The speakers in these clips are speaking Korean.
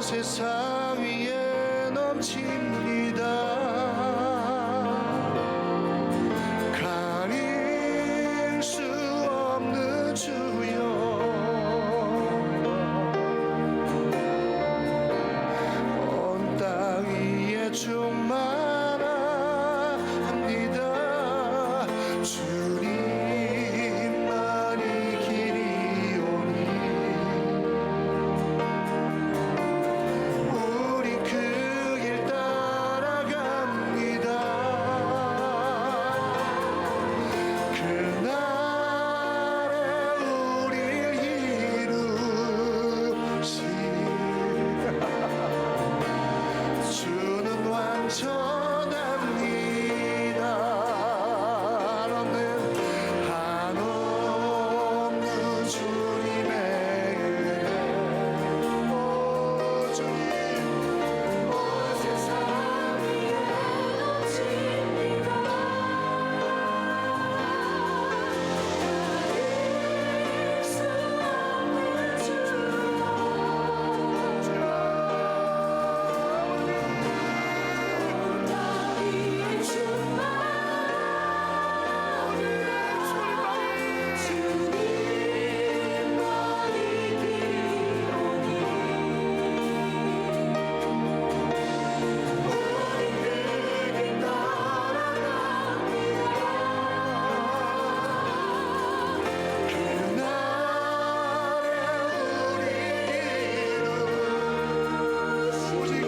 세상 위에 넘칩니다. 가릴 수 없는 주여, 온 땅 위에 충만합니다. 주님만이 길이오니 우리 그 길 따라갑니다. 그날에 우릴 이루시 주는 완전합니다. 한없는 주님의 은혜, 오 주님, 온 세상 위에 넘칩니다. 가릴 수 없는 주여,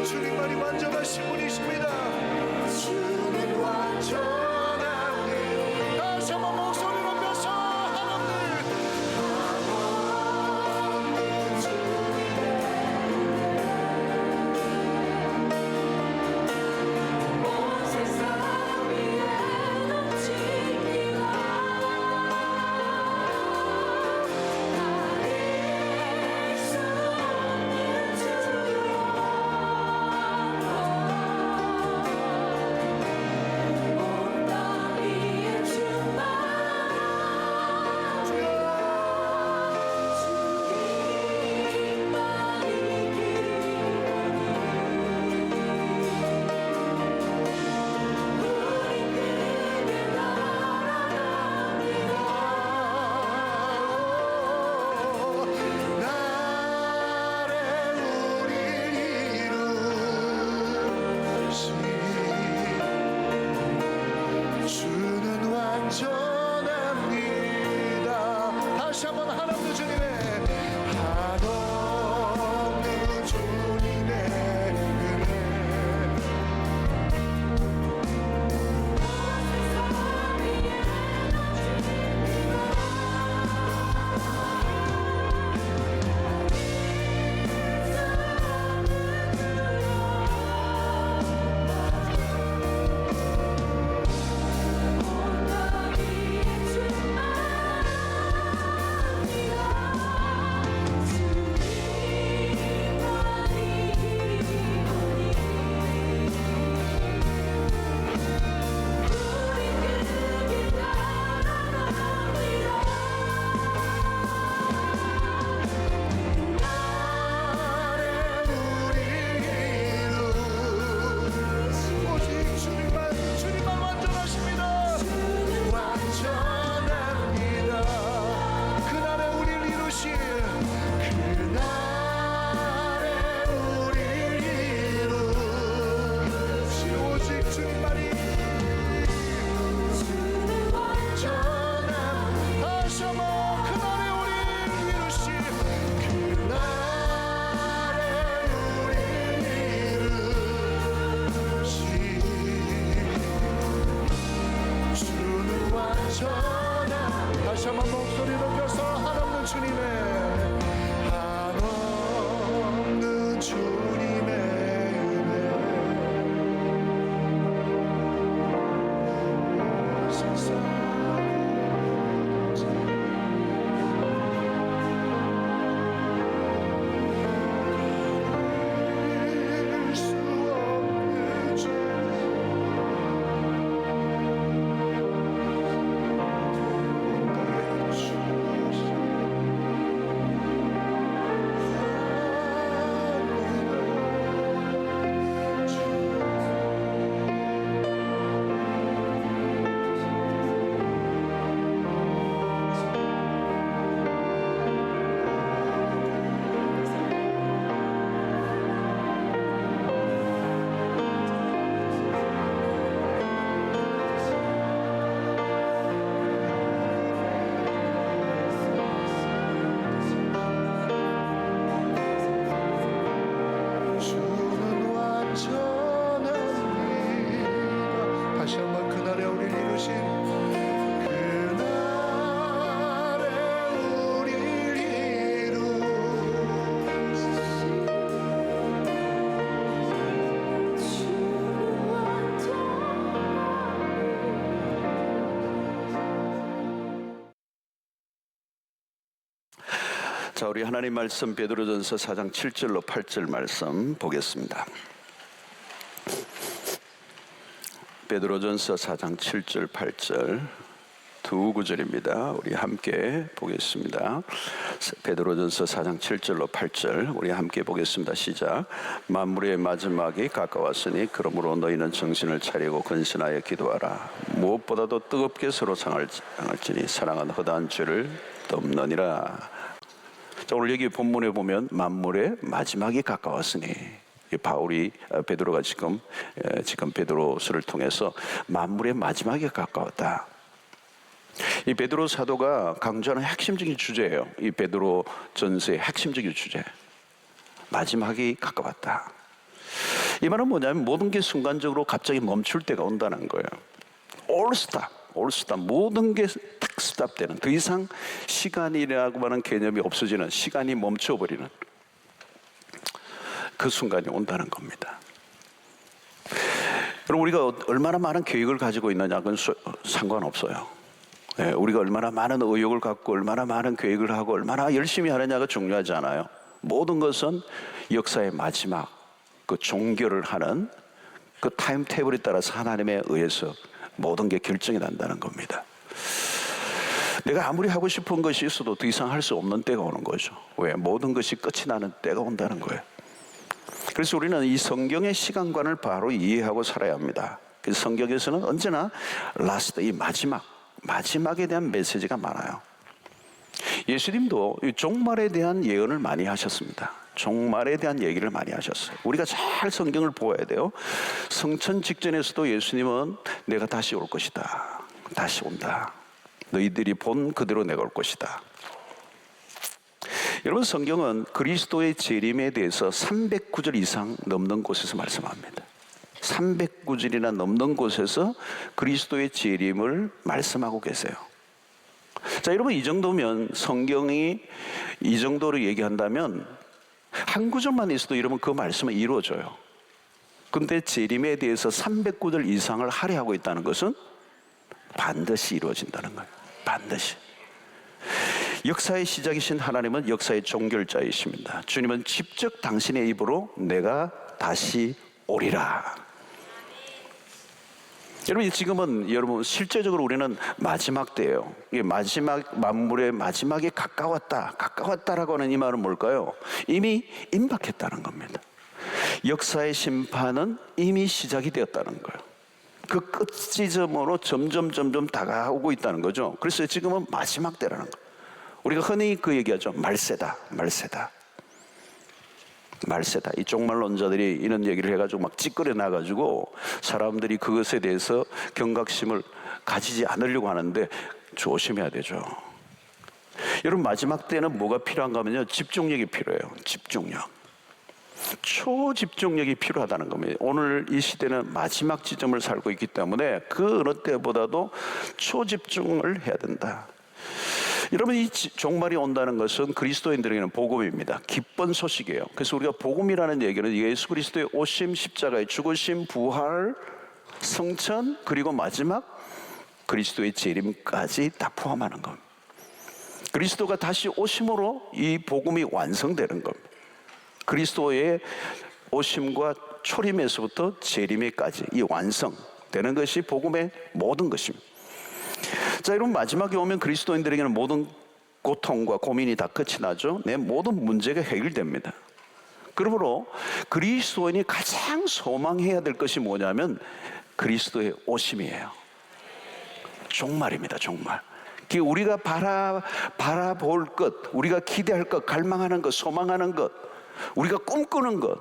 주님만이 완전하신 분이십니다. 주는 완전하니 다시 한번 목소리 높여서 한없는 주님의 온 세상 위에 넘칩니다. 가릴 수 없는 주여, 주는 완전합니다. 다시 한번 한없는 주님의, 한없는 주님의 은혜, 다시 한번 목소리 높여서 한없는 주님의, 한없는 주님의 은혜, 세상 가릴 수 없는 주, 자, 우리 하나님 말씀 베드로전서 4장 7절로 8절 말씀 보겠습니다. 베드로전서 4장 7절 8절 두 구절입니다. 우리 함께 보겠습니다. 베드로전서 4장 7절로 8절 우리 함께 보겠습니다. 시작. 만물의 마지막이 가까웠으니 그러므로 너희는 정신을 차리고 근신하여 기도하라. 무엇보다도 뜨겁게 서로 상할지니 사랑은 허다한 죄를 덮느니라. 자, 오늘 여기 본문에 보면 만물의 마지막이 가까웠으니, 바울이 베드로가 지금 베드로서를 통해서 만물의 마지막이 가까웠다. 이 베드로 사도가 강조하는 핵심적인 주제예요. 이 베드로 전서의 핵심적인 주제, 마지막이 가까웠다. 이 말은 뭐냐면 모든 게 순간적으로 갑자기 멈출 때가 온다는 거예요. All stop, 모든 게 딱 스탑되는, 더 이상 시간이라고 하는 개념이 없어지는, 시간이 멈춰버리는 그 순간이 온다는 겁니다. 그럼 우리가 얼마나 많은 계획을 가지고 있느냐, 그건 상관없어요. 우리가 얼마나 많은 의욕을 갖고 얼마나 많은 계획을 하고 얼마나 열심히 하느냐가 중요하지 않아요. 모든 것은 역사의 마지막, 그 종결을 하는 그 타임테이블에 따라서 하나님에 의해서 모든 게 결정이 난다는 겁니다. 내가 아무리 하고 싶은 것이 있어도 더 이상 할 수 없는 때가 오는 거죠. 왜? 모든 것이 끝이 나는 때가 온다는 거예요. 그래서 우리는 이 성경의 시간관을 바로 이해하고 살아야 합니다. 그래서 성경에서는 언제나 라스트, 이 마지막에 대한 메시지가 많아요. 예수님도 이 종말에 대한 예언을 많이 하셨습니다. 종말에 대한 얘기를 많이 하셨어요. 우리가 잘 성경을 보아야 돼요. 성천 직전에서도 예수님은 내가 다시 올 것이다, 다시 온다, 너희들이 본 그대로 내가 올 것이다. 여러분, 성경은 그리스도의 재림에 대해서 309절 이상 넘는 곳에서 말씀합니다. 309절이나 넘는 곳에서 그리스도의 재림을 말씀하고 계세요. 자, 여러분, 이 정도면, 성경이 이 정도로 얘기한다면 한 구절만 있어도 여러분 그 말씀은 이루어져요. 근데 재림에 대해서 309절 이상을 할애하고 있다는 것은 반드시 이루어진다는 거예요. 반드시. 역사의 시작이신 하나님은 역사의 종결자이십니다. 주님은 직접 당신의 입으로 내가 다시 오리라. 여러분, 지금은 여러분 실제적으로 우리는 마지막 때예요. 이게 마지막, 만물의 마지막에 가까웠다라고 하는 이 말은 뭘까요? 이미 임박했다는 겁니다. 역사의 심판은 이미 시작이 되었다는 거예요. 그 끝 지점으로 점점 다가오고 있다는 거죠. 그래서 지금은 마지막 때라는 거예요. 우리가 흔히 그 얘기하죠. 말세다. 이 종말론자들이 이런 얘기를 해가지고 막 찌끄려 나가지고 사람들이 그것에 대해서 경각심을 가지지 않으려고 하는데 조심해야 되죠. 여러분, 마지막 때는 뭐가 필요한가 하면요, 집중력이 필요해요. 초집중력이 필요하다는 겁니다. 오늘 이 시대는 마지막 지점을 살고 있기 때문에 그 어느 때보다도 초집중을 해야 된다. 여러분, 이 종말이 온다는 것은 그리스도인들에게는 복음입니다. 기쁜 소식이에요. 그래서 우리가 복음이라는 얘기는 예수 그리스도의 오심, 십자가의 죽으심, 부활, 성천, 그리고 마지막 그리스도의 재림까지 다 포함하는 겁니다. 그리스도가 다시 오심으로 이 복음이 완성되는 겁니다. 그리스도의 오심과 초림에서부터 재림에까지 이 완성되는 것이 복음의 모든 것입니다. 자, 여러분, 마지막에 오면 그리스도인들에게는 모든 고통과 고민이 다 끝이 나죠. 내 모든 문제가 해결됩니다. 그러므로 그리스도인이 가장 소망해야 될 것이 뭐냐면 그리스도의 오심이에요. 종말입니다. 종말. 우리가 바라볼 것, 우리가 기대할 것, 갈망하는 것, 소망하는 것, 우리가 꿈꾸는 것,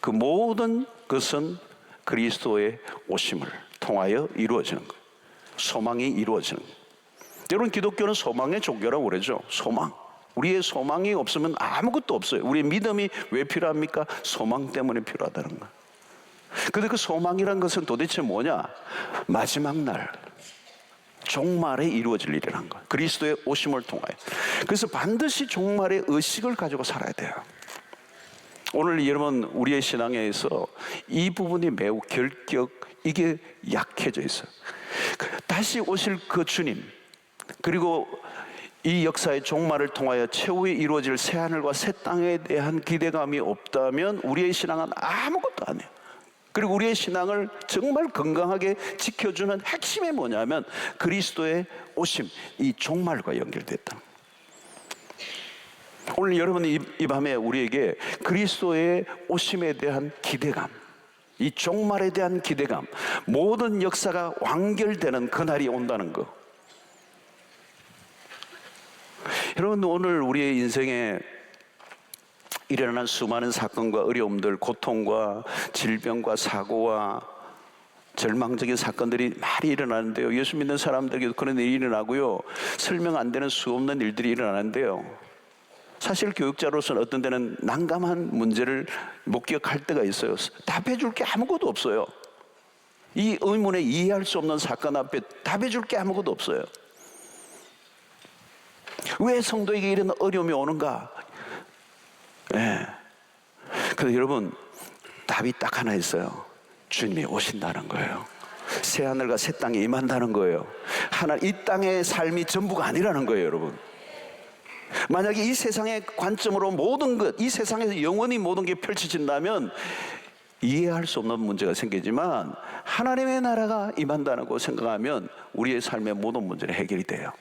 그 모든 것은 그리스도의 오심을 통하여 이루어지는 것, 소망이 이루어지는 것. 여러분, 기독교는 소망의 종교라고 그러죠. 소망. 우리의 소망이 없으면 아무것도 없어요. 우리의 믿음이 왜 필요합니까? 소망 때문에 필요하다는 거예요. 그런데 그 소망이란 것은 도대체 뭐냐? 마지막 날 종말에 이루어질 일이란 거예요. 그리스도의 오심을 통하여. 그래서 반드시 종말의 의식을 가지고 살아야 돼요. 오늘 여러분, 우리의 신앙에서 이 부분이 매우 이게 약해져 있어요. 다시 오실 그 주님, 그리고 이 역사의 종말을 통하여 최후에 이루어질 새하늘과 새 땅에 대한 기대감이 없다면 우리의 신앙은 아무것도 아니에요. 그리고 우리의 신앙을 정말 건강하게 지켜주는 핵심이 뭐냐면 그리스도의 오심, 이 종말과 연결됐다. 오늘 여러분이 이 밤에 우리에게 그리스도의 오심에 대한 기대감, 이 종말에 대한 기대감, 모든 역사가 완결되는 그날이 온다는 거. 여러분, 오늘 우리의 인생에 일어나는 수많은 사건과 어려움들, 고통과 질병과 사고와 절망적인 사건들이 많이 일어나는데요. 예수 믿는 사람들에게도 그런 일이 일어나고요. 설명 안 되는 수없는 일들이 일어나는데요. 사실 교육자로서는 어떤 때는 난감한 문제를 못 기억할 때가 있어요. 답해 줄 게 아무것도 없어요. 이 의문에 이해할 수 없는 사건 앞에 답해 줄 게 아무것도 없어요. 왜 성도에게 이런 어려움이 오는가? 네. 그래서 여러분, 답이 딱 하나 있어요. 주님이 오신다는 거예요. 새하늘과 새 땅에 임한다는 거예요. 이 땅의 삶이 전부가 아니라는 거예요, 여러분. 만약에 이 세상의 관점으로 모든 것, 이 세상에서 영원히 모든 게 펼쳐진다면 이해할 수 없는 문제가 생기지만 하나님의 나라가 임한다고 생각하면 우리의 삶의 모든 문제는 해결이 돼요.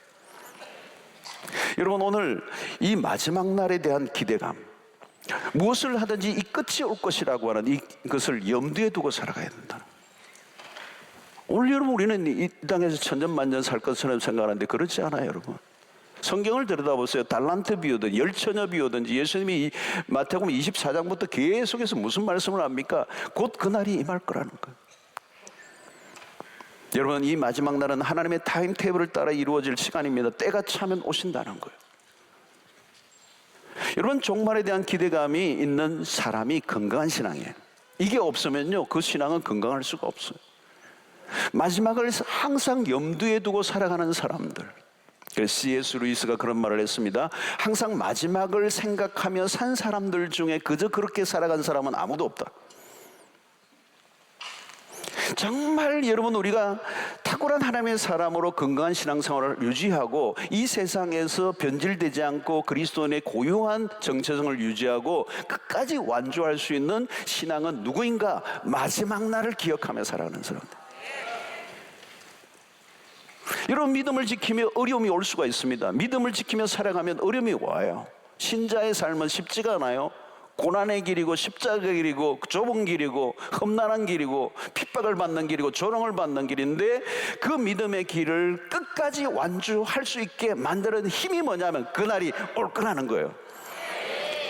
여러분, 오늘 이 마지막 날에 대한 기대감, 무엇을 하든지 이 끝이 올 것이라고 하는 이것을 염두에 두고 살아가야 된다. 오늘 여러분, 우리는 이 땅에서 천년만년 살 것처럼 생각하는데 그렇지 않아요, 여러분. 성경을 들여다보세요. 달란트 비유든 열처녀 비유든지 예수님이 마태복음 24장부터 계속해서 무슨 말씀을 합니까? 곧 그날이 임할 거라는 거예요. 여러분, 이 마지막 날은 하나님의 타임테이블을 따라 이루어질 시간입니다. 때가 차면 오신다는 거예요. 여러분, 종말에 대한 기대감이 있는 사람이 건강한 신앙이에요. 이게 없으면요, 그 신앙은 건강할 수가 없어요. 마지막을 항상 염두에 두고 살아가는 사람들, C.S. 루이스가 그런 말을 했습니다. 항상 마지막을 생각하며 산 사람들 중에 그저 그렇게 살아간 사람은 아무도 없다. 정말 여러분, 우리가 탁월한 하나님의 사람으로 건강한 신앙생활을 유지하고 이 세상에서 변질되지 않고 그리스도인의 고유한 정체성을 유지하고 끝까지 완주할 수 있는 신앙은 누구인가? 마지막 날을 기억하며 살아가는 사람들. 여러분, 믿음을 지키며 어려움이 올 수가 있습니다. 믿음을 지키며 살아가면 어려움이 와요. 신자의 삶은 쉽지가 않아요. 고난의 길이고 십자가의 길이고 좁은 길이고 험난한 길이고 핍박을 받는 길이고 조롱을 받는 길인데 그 믿음의 길을 끝까지 완주할 수 있게 만드는 힘이 뭐냐면 그날이 올 거라는 거예요.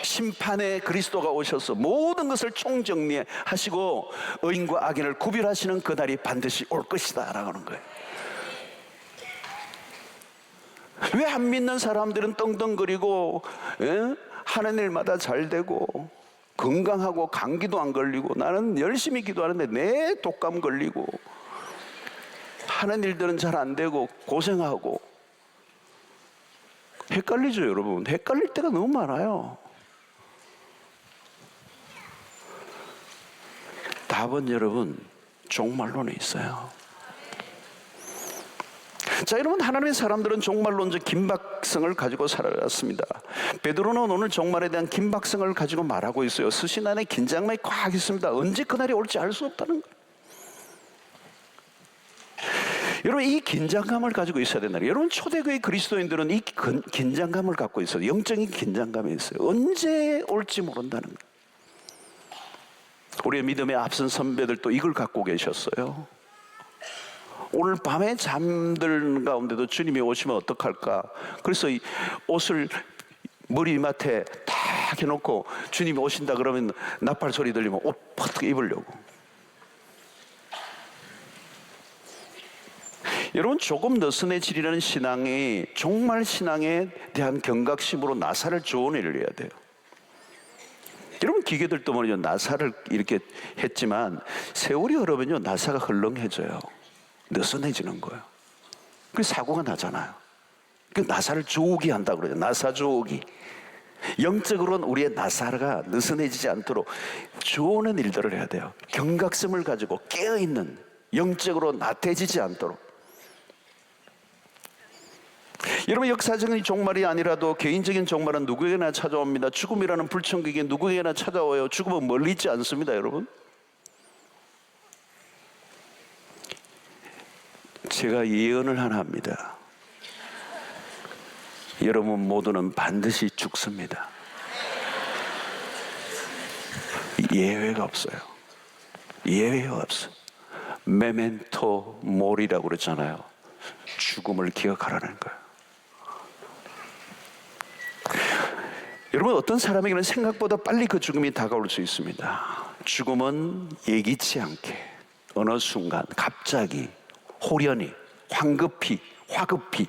심판의 그리스도가 오셔서 모든 것을 총정리하시고 의인과 악인을 구별하시는 그날이 반드시 올 것이다 라고 하는 거예요. 왜 안 믿는 사람들은 떵떵거리고 하는 일마다 잘 되고 건강하고 감기도 안 걸리고 나는 열심히 기도하는데 내 독감 걸리고 하는 일들은 잘 안 되고 고생하고 헷갈리죠, 여러분. 헷갈릴 때가 너무 많아요. 답은 여러분 종말론에 있어요. 자, 여러분, 하나님의 사람들은 종말론적 긴박성을 가지고 살아왔습니다. 베드로는 오늘 종말에 대한 긴박성을 가지고 말하고 있어요. 스신 안에 긴장감이 꽉 있습니다. 언제 그날이 올지 알 수 없다는 거예요. 여러분, 이 긴장감을 가지고 있어야 된다. 여러분, 초대교회 그리스도인들은 이 긴장감을 갖고 있어요. 영적인 긴장감이 있어요. 언제 올지 모른다는 거예요. 우리의 믿음의 앞선 선배들도 이걸 갖고 계셨어요. 오늘 밤에 잠들 가운데도 주님이 오시면 어떡할까? 그래서 이 옷을 머리맡에 딱 해놓고 주님이 오신다 그러면 나팔 소리 들리면 옷 팍 입으려고. 여러분, 조금 느슨해지려는 신앙이 정말 신앙에 대한 경각심으로 나사를 조언을 해야 돼요. 여러분, 기계들도 말이죠, 나사를 이렇게 했지만 세월이 흐르면요 나사가 헐렁해져요. 느슨해지는 거예요. 그래서 사고가 나잖아요. 그 나사를 조우기 한다고 그러죠. 나사 조우기. 영적으로는 우리의 나사가 느슨해지지 않도록 조우는 일들을 해야 돼요. 경각심을 가지고 깨어있는, 영적으로 나태해지지 않도록. 여러분, 역사적인 종말이 아니라도 개인적인 종말은 누구에게나 찾아옵니다. 죽음이라는 불천국이 누구에게나 찾아와요. 죽음은 멀리 있지 않습니다, 여러분. 제가 예언을 하나 합니다. 여러분 모두는 반드시 죽습니다. 예외가 없어요. 예외가 없어요. 메멘토 모리라고 그랬잖아요. 죽음을 기억하라는 거예요. 여러분, 어떤 사람에게는 생각보다 빨리 그 죽음이 다가올 수 있습니다. 죽음은 예기치 않게 어느 순간 갑자기 호련히 황급히 화급히,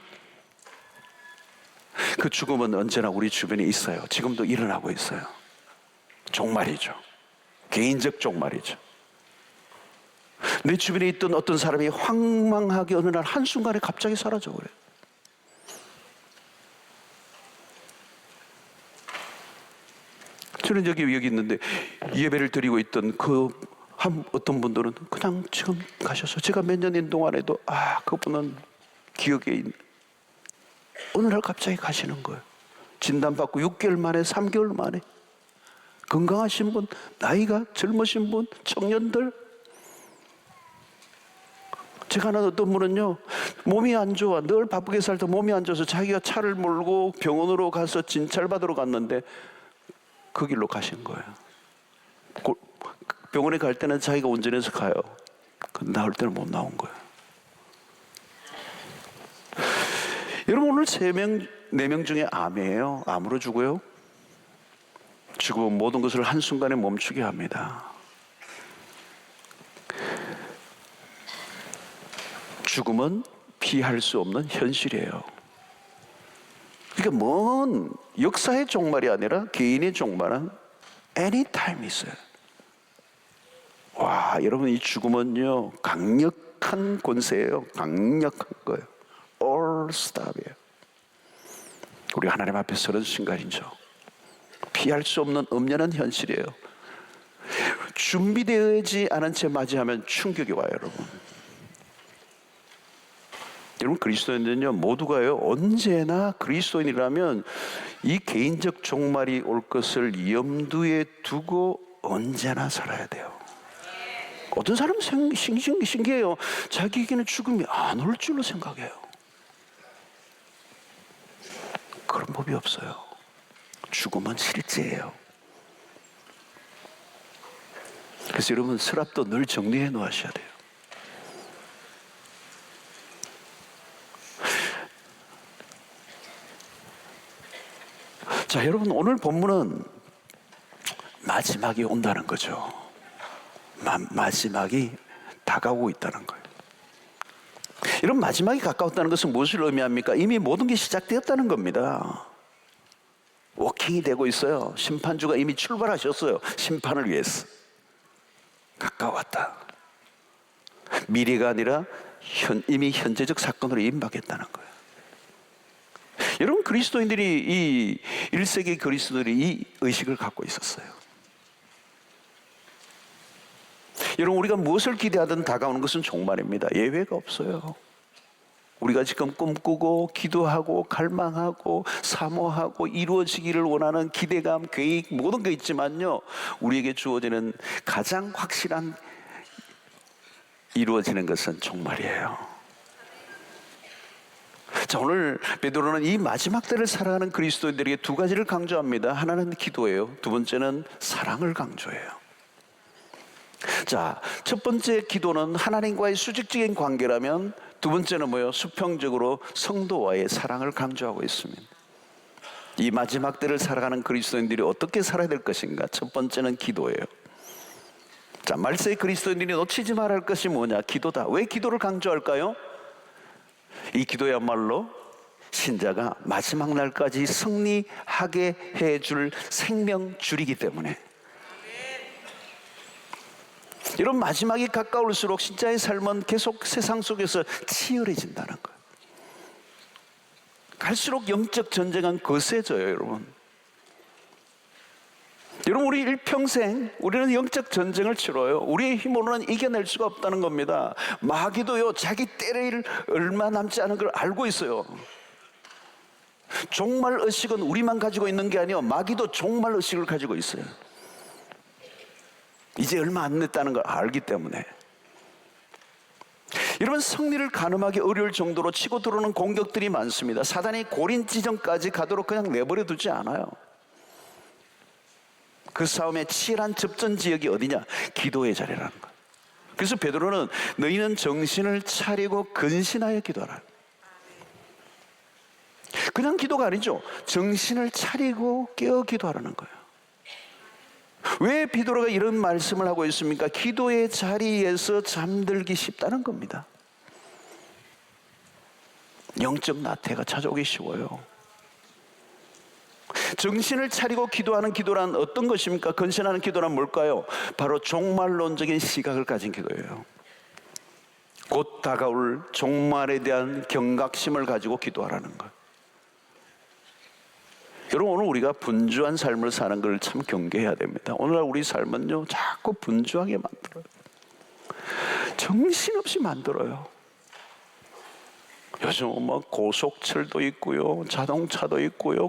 그 죽음은 언제나 우리 주변에 있어요. 지금도 일어나고 있어요. 종말이죠. 개인적 종말이죠. 내 주변에 있던 어떤 사람이 황망하게 어느 날 한순간에 갑자기 사라져 버려요. 저는 여기 있는데 예배를 드리고 있던 어떤 분들은 그냥 지금 가셔서 제가 몇 년인 동안에도 그분은 기억에 어느 날 갑자기 가시는 거예요. 진단받고 6개월 만에 3개월 만에. 건강하신 분, 나이가 젊으신 분, 청년들. 제가 아는 어떤 분은요, 몸이 안 좋아, 늘 바쁘게 살다 몸이 안 좋아서 자기가 차를 몰고 병원으로 가서 진찰 받으러 갔는데 그 길로 가신 거예요. 병원에 갈 때는 자기가 운전해서 가요. 나올 때는 못 나온 거예요. 여러분, 오늘 4명 중에 암이에요. 암으로 죽어요. 죽음은 모든 것을 한순간에 멈추게 합니다. 죽음은 피할 수 없는 현실이에요. 그러니까 먼 역사의 종말이 아니라 개인의 종말은 anytime 있어요. 와, 여러분, 이 죽음은요 강력한 권세예요. 강력한 거예요. All stop이에요. 우리 하나님 앞에 서는 순간이죠. 피할 수 없는 엄연한 현실이에요. 준비되지 않은 채 맞이하면 충격이 와요, 여러분. 여러분, 그리스도인들은요 모두가요 언제나 그리스도인이라면 이 개인적 종말이 올 것을 염두에 두고 언제나 살아야 돼요. 어떤 사람은 신기해요. 자기에게는 죽음이 안 올 줄로 생각해요. 그런 법이 없어요. 죽음은 실제예요. 그래서 여러분, 서랍도 늘 정리해 놓으셔야 돼요. 자, 여러분, 오늘 본문은 마지막이 온다는 거죠. 마지막이 다가오고 있다는 거예요. 이런 마지막이 가까웠다는 것은 무엇을 의미합니까? 이미 모든 게 시작되었다는 겁니다. 워킹이 되고 있어요. 심판주가 이미 출발하셨어요. 심판을 위해서. 가까웠다. 미래가 아니라 이미 현재적 사건으로 임박했다는 거예요. 여러분, 그리스도인들이 이 1세기 그리스도인들이 이 의식을 갖고 있었어요. 여러분, 우리가 무엇을 기대하든 다가오는 것은 종말입니다. 예외가 없어요. 우리가 지금 꿈꾸고 기도하고 갈망하고 사모하고 이루어지기를 원하는 기대감, 계획, 모든 게 있지만요, 우리에게 주어지는 가장 확실한 이루어지는 것은 종말이에요. 자, 오늘 베드로는 이 마지막 때를 살아가는 그리스도인들에게 2가지를 강조합니다. 하나는 기도예요. 2번째는 사랑을 강조해요. 자, 첫 번째 기도는 하나님과의 수직적인 관계라면 2번째는 뭐예요? 수평적으로 성도와의 사랑을 강조하고 있습니다. 이 마지막 때를 살아가는 그리스도인들이 어떻게 살아야 될 것인가? 첫 번째는 기도예요. 자, 말세의 그리스도인들이 놓치지 말아야 할 것이 뭐냐? 기도다. 왜 기도를 강조할까요? 이 기도야말로 신자가 마지막 날까지 승리하게 해줄 생명줄이기 때문에. 여러분, 마지막이 가까울수록 신자의 삶은 계속 세상 속에서 치열해진다는 거예요. 갈수록 영적 전쟁은 거세져요, 여러분. 여러분, 우리 일평생 우리는 영적 전쟁을 치러요. 우리의 힘으로는 이겨낼 수가 없다는 겁니다. 마귀도요 자기 때릴 얼마 남지 않은 걸 알고 있어요. 종말 의식은 우리만 가지고 있는 게 아니요, 마귀도 종말 의식을 가지고 있어요. 이제 얼마 안 됐다는 걸 알기 때문에. 여러분, 승리를 가늠하기 어려울 정도로 치고 들어오는 공격들이 많습니다. 사단이 골인 지점까지 가도록 그냥 내버려 두지 않아요. 그 싸움의 치열한 접전 지역이 어디냐? 기도의 자리라는 거예요. 그래서 베드로는 너희는 정신을 차리고 근신하여 기도하라. 그냥 기도가 아니죠. 정신을 차리고 깨어 기도하라는 거예요. 왜 베드로가 이런 말씀을 하고 있습니까? 기도의 자리에서 잠들기 쉽다는 겁니다. 영적 나태가 찾아오기 쉬워요. 정신을 차리고 기도하는 기도란 어떤 것입니까? 근신하는 기도란 뭘까요? 바로 종말론적인 시각을 가진 기도예요. 곧 다가올 종말에 대한 경각심을 가지고 기도하라는 것. 여러분, 오늘 우리가 분주한 삶을 사는 걸 참 경계해야 됩니다. 오늘날 우리 삶은요, 자꾸 분주하게 만들어요. 정신없이 만들어요. 요즘 뭐 고속철도 있고요, 자동차도 있고요,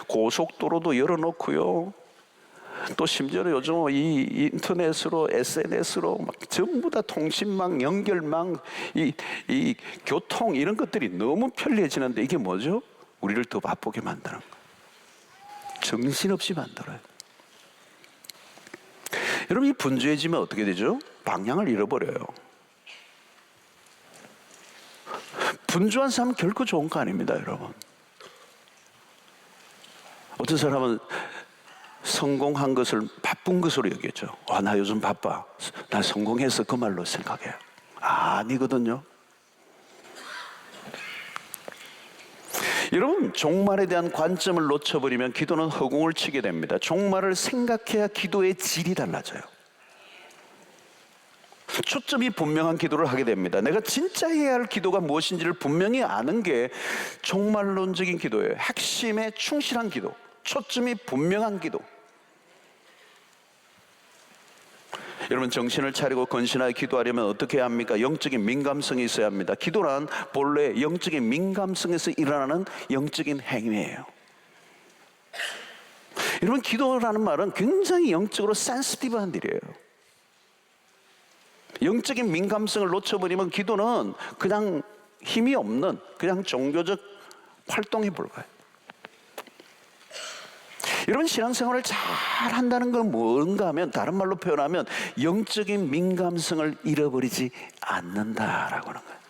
고속도로도 열어놓고요. 또 심지어는 요즘 이 인터넷으로, SNS로 막 전부 다 통신망, 연결망, 이 교통 이런 것들이 너무 편리해지는데 이게 뭐죠? 우리를 더 바쁘게 만드는 거예요. 정신없이 만들어요. 여러분, 이 분주해지면 어떻게 되죠? 방향을 잃어버려요. 분주한 삶은 결코 좋은 거 아닙니다, 여러분. 어떤 사람은 성공한 것을 바쁜 것으로 여기죠. 나 요즘 바빠. 나 성공해서 그 말로 생각해요. 아니거든요. 여러분, 종말에 대한 관점을 놓쳐버리면 기도는 허공을 치게 됩니다. 종말을 생각해야 기도의 질이 달라져요. 초점이 분명한 기도를 하게 됩니다. 내가 진짜 해야 할 기도가 무엇인지를 분명히 아는 게 종말론적인 기도예요. 핵심에 충실한 기도, 초점이 분명한 기도. 여러분, 정신을 차리고 건신하여 기도하려면 어떻게 해야 합니까? 영적인 민감성이 있어야 합니다. 기도란 본래 영적인 민감성에서 일어나는 영적인 행위예요. 여러분, 기도라는 말은 굉장히 영적으로 센시티브한 일이에요. 영적인 민감성을 놓쳐버리면 기도는 그냥 힘이 없는, 그냥 종교적 활동에 불과해요. 여러분, 신앙생활을 잘 한다는 건 뭔가 하면, 다른 말로 표현하면 영적인 민감성을 잃어버리지 않는다라고 하는 거예요.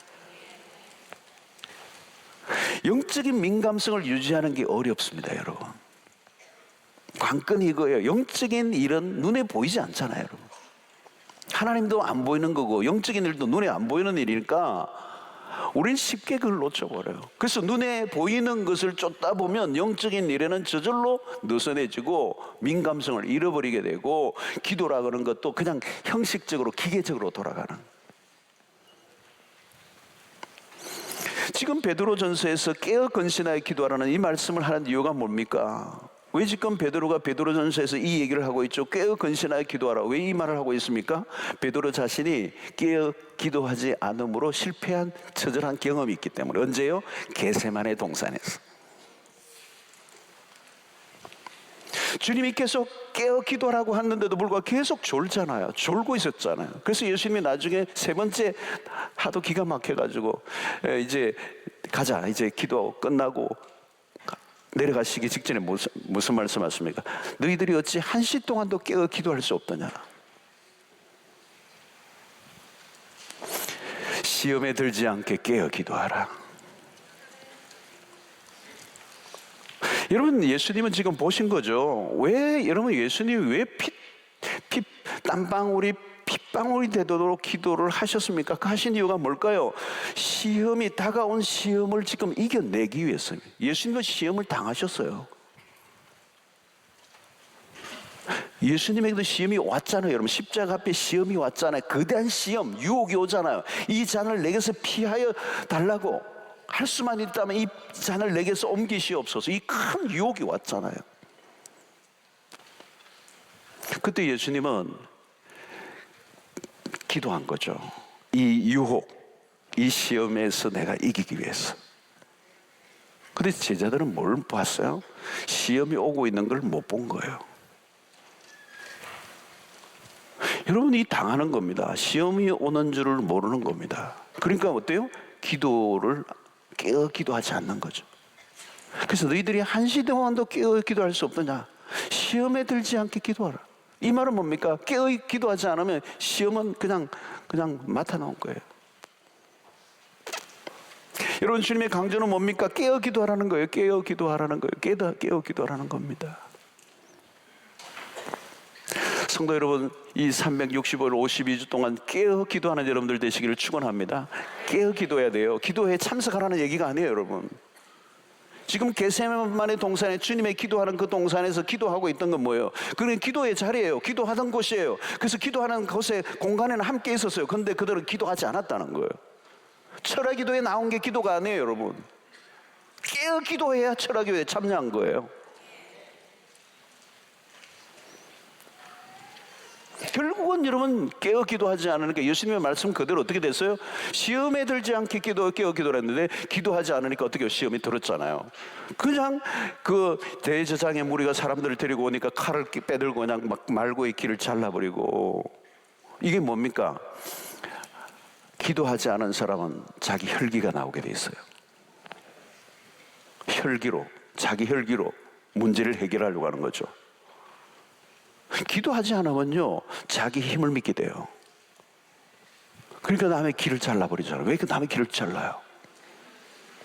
영적인 민감성을 유지하는 게 어렵습니다, 여러분. 관건이 이거예요. 영적인 일은 눈에 보이지 않잖아요, 여러분. 하나님도 안 보이는 거고 영적인 일도 눈에 안 보이는 일이니까 우린 쉽게 그걸 놓쳐버려요. 그래서 눈에 보이는 것을 쫓다 보면 영적인 일에는 저절로 느슨해지고 민감성을 잃어버리게 되고, 기도라 그런 것도 그냥 형식적으로 기계적으로 돌아가는. 지금 베드로전서에서 깨어 근신하여 기도하라는 이 말씀을 하는 이유가 뭡니까? 왜 지금 베드로가 베드로전서에서 이 얘기를 하고 있죠? 깨어 근신하여 기도하라. 왜 이 말을 하고 있습니까? 베드로 자신이 깨어 기도하지 않음으로 실패한 처절한 경험이 있기 때문에. 언제요? 겟세마네 동산에서. 주님이 계속 깨어 기도하라고 했는데도 불구하고 계속 졸잖아요. 졸고 있었잖아요. 그래서 예수님이 나중에 세 번째 하도 기가 막혀가지고 이제 가자, 이제 기도 끝나고 내려가시기 직전에 무슨 말씀하십니까? 너희들이 어찌 1시 동안도 깨어 기도할 수 없더냐. 시험에 들지 않게 깨어 기도하라. 여러분, 예수님은 지금 보신 거죠. 왜 여러분, 예수님이 왜 땀방울이 핏방울이 되도록 기도를 하셨습니까? 그 하신 이유가 뭘까요? 시험이, 다가온 시험을 지금 이겨내기 위해서입니다. 예수님은 시험을 당하셨어요. 예수님에게도 시험이 왔잖아요. 여러분, 십자가 앞에 시험이 왔잖아요. 거대한 시험, 유혹이 오잖아요. 이 잔을 내게서 피하여 달라고 할 수만 있다면 이 잔을 내게서 옮기시옵소서. 이 큰 유혹이 왔잖아요. 그때 예수님은 기도한 거죠. 이 유혹, 이 시험에서 내가 이기기 위해서. 근데 제자들은 뭘 봤어요? 시험이 오고 있는 걸 못 본 거예요. 여러분이 당하는 겁니다. 시험이 오는 줄을 모르는 겁니다. 그러니까 어때요? 기도를 깨어 기도하지 않는 거죠. 그래서 너희들이 한시 동안도 깨어 기도할 수 없느냐? 시험에 들지 않게 기도하라. 이 말은 뭡니까? 깨어 기도하지 않으면 시험은 그냥 맡아 놓은 거예요. 여러분, 주님의 강조는 뭡니까? 깨어 기도하라는 거예요. 깨어 기도하라는 거예요. 깨어 기도하라는 겁니다. 성도 여러분, 이 365일 52주 동안 깨어 기도하는 여러분들 되시기를 축원합니다. 깨어 기도해야 돼요. 기도회에 참석하라는 얘기가 아니에요, 여러분. 지금 겟세마네 동산에 주님의 기도하는 그 동산에서 기도하고 있던 건 뭐예요? 그는 기도의 자리예요. 기도하던 곳이에요. 그래서 기도하는 곳에 공간에는 함께 있었어요. 그런데 그들은 기도하지 않았다는 거예요. 철학 기도에 나온 게 기도가 아니에요, 여러분. 깨어 기도해야 철학 기도에 참여한 거예요. 결국은 여러분 깨어 기도하지 않으니까 예수님의 말씀 그대로 어떻게 됐어요? 시험에 들지 않게 깨어 기도를 했는데 기도하지 않으니까 어떻게 시험이 들었잖아요. 그냥 그 대제사장의 무리가 사람들을 데리고 오니까 칼을 빼들고 그냥 막 말고의 길을 잘라버리고. 이게 뭡니까? 기도하지 않은 사람은 자기 혈기가 나오게 돼 있어요. 자기 혈기로 문제를 해결하려고 하는 거죠. 기도하지 않으면요, 자기 힘을 믿게 돼요. 그러니까 남의 길을 잘라버리잖아요. 왜 남의 길을 잘라요?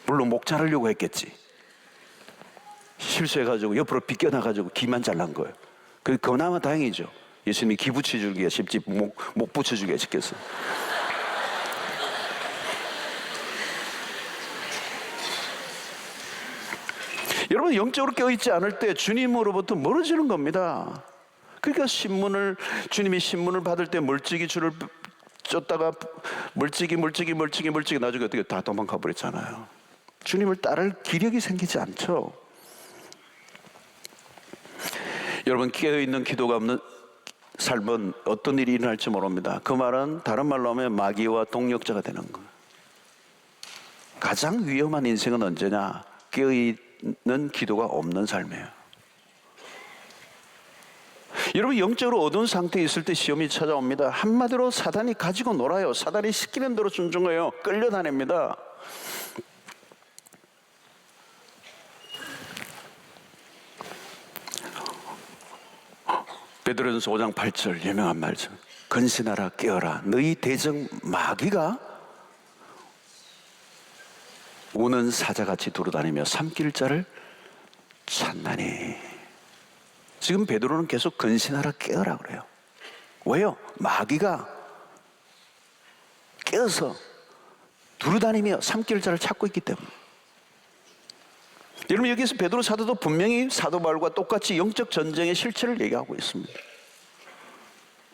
물론 목 자르려고 했겠지. 실수해가지고 옆으로 비껴나가지고 귀만 잘란 거예요. 그나마 다행이죠. 예수님이 귀 붙여주기가 쉽지 목 붙여주기가 쉽겠어요. 여러분, 영적으로 깨어있지 않을 때 주님으로부터 멀어지는 겁니다. 그러니까 주님이 신문을 받을 때 멀찍이 줄을 쫓다가 멀찍이 나중에 어떻게 다 도망가 버렸잖아요. 주님을 따를 기력이 생기지 않죠. 여러분, 깨어있는 기도가 없는 삶은 어떤 일이 일어날지 모릅니다. 그 말은 다른 말로 하면 마귀와 동력자가 되는 거예요. 가장 위험한 인생은 언제냐? 깨어있는 기도가 없는 삶이에요. 여러분, 영적으로 어두운 상태에 있을 때 시험이 찾아옵니다. 한마디로 사단이 가지고 놀아요. 사단이 시키는 대로 순종해요. 끌려다닙니다. 베드로전서 5장 8절 유명한 말씀. 근신하라 깨어라. 너희 대적 마귀가 우는 사자같이 돌아다니며 삼킬 자를 찾나니. 지금 베드로는 계속 근신하라 깨어라 그래요. 왜요? 마귀가 깨어서 두루다니며 삼킬 자를 찾고 있기 때문에. 여러분, 여기서 베드로 사도도 분명히 사도 바울과 똑같이 영적 전쟁의 실체를 얘기하고 있습니다.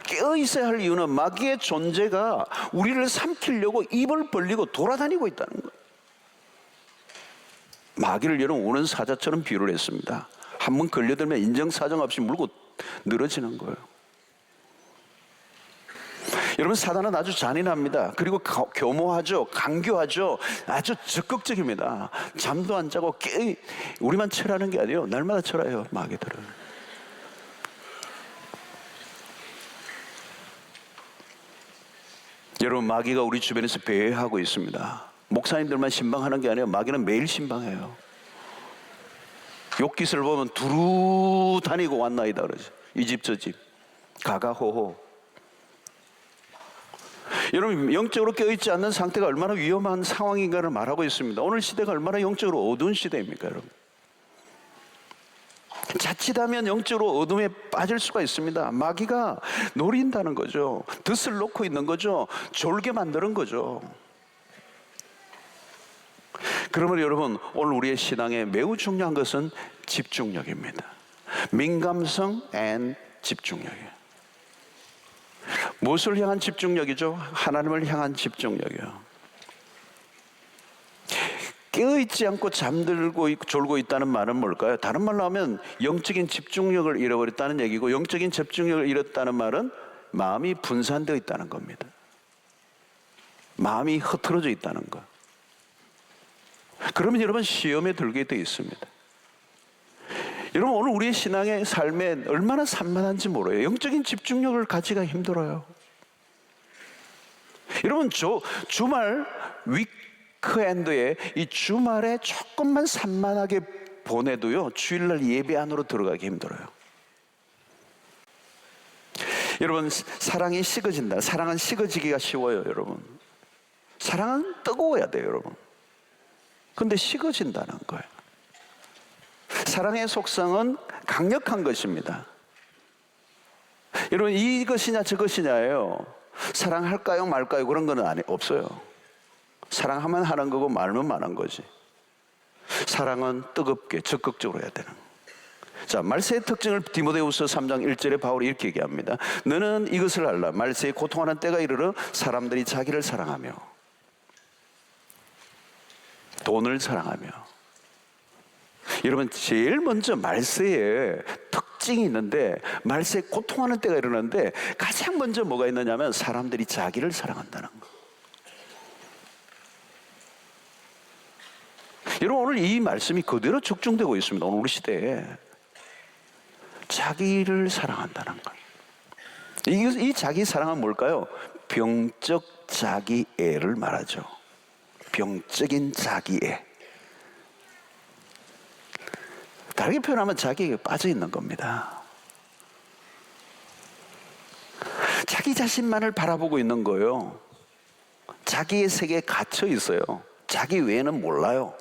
깨어 있어야 할 이유는 마귀의 존재가 우리를 삼키려고 입을 벌리고 돌아다니고 있다는 거예요. 마귀를 여러분 우는 사자처럼 비유를 했습니다. 한번 걸려들면 인정사정 없이 물고 늘어지는 거예요. 여러분, 사단은 아주 잔인합니다. 그리고 교모하죠. 강교하죠. 아주 적극적입니다. 잠도 안 자고 우리만 철하는 게 아니에요. 날마다 철해요, 마귀들은. 여러분, 마귀가 우리 주변에서 배회하고 있습니다. 목사님들만 신방하는 게 아니에요. 마귀는 매일 신방해요. 욥기서를 보면 두루 다니고 왔나이다 그러죠. 이 집 저 집 가가호호. 여러분, 영적으로 깨어있지 않는 상태가 얼마나 위험한 상황인가를 말하고 있습니다. 오늘 시대가 얼마나 영적으로 어두운 시대입니까, 여러분? 자칫하면 영적으로 어둠에 빠질 수가 있습니다. 마귀가 노린다는 거죠. 덫을 놓고 있는 거죠. 졸게 만드는 거죠. 그러면 여러분, 오늘 우리의 신앙에 매우 중요한 것은 집중력입니다. 민감성 앤 집중력이에요. 무엇을 향한 집중력이죠? 하나님을 향한 집중력이요. 깨어있지 않고 잠들고 졸고 있다는 말은 뭘까요? 다른 말로 하면 영적인 집중력을 잃어버렸다는 얘기고, 영적인 집중력을 잃었다는 말은 마음이 분산되어 있다는 겁니다. 마음이 흐트러져 있다는 거. 그러면 여러분 시험에 들게 돼 있습니다. 여러분 오늘 우리의 신앙의 삶에 얼마나 산만한지 몰라요. 영적인 집중력을 가지기가 힘들어요. 여러분 주말 위크엔드에 이 주말에 조금만 산만하게 보내도요 주일날 예배 안으로 들어가기 힘들어요. 여러분 사랑이 식어진다. 사랑은 식어지기가 쉬워요. 여러분 사랑은 뜨거워야 돼요. 여러분 근데 식어진다는 거예요. 사랑의 속성은 강력한 것입니다. 여러분 이것이냐 저것이냐예요. 사랑할까요 말까요 그런 거는 없어요. 사랑하면 하는 거고 말면 말한 거지. 사랑은 뜨겁게 적극적으로 해야 되는 거예요. 자, 말세의 특징을 디모데후서 3장 1절에 바울이 이렇게 얘기합니다. 너는 이것을 알라. 말세에 고통하는 때가 이르러 사람들이 자기를 사랑하며 돈을 사랑하며. 여러분 제일 먼저 말세에 특징이 있는데 말세에 고통하는 때가 일어나는데 가장 먼저 뭐가 있느냐면 사람들이 자기를 사랑한다는 거. 여러분 오늘 이 말씀이 그대로 적중되고 있습니다. 오늘 우리 시대에 자기를 사랑한다는 것. 이 자기 사랑은 뭘까요? 병적 자기애를 말하죠. 병적인 자기애. 다르게 표현하면 자기에게 빠져 있는 겁니다. 자기 자신만을 바라보고 있는 거예요. 자기의 세계에 갇혀 있어요. 자기 외에는 몰라요.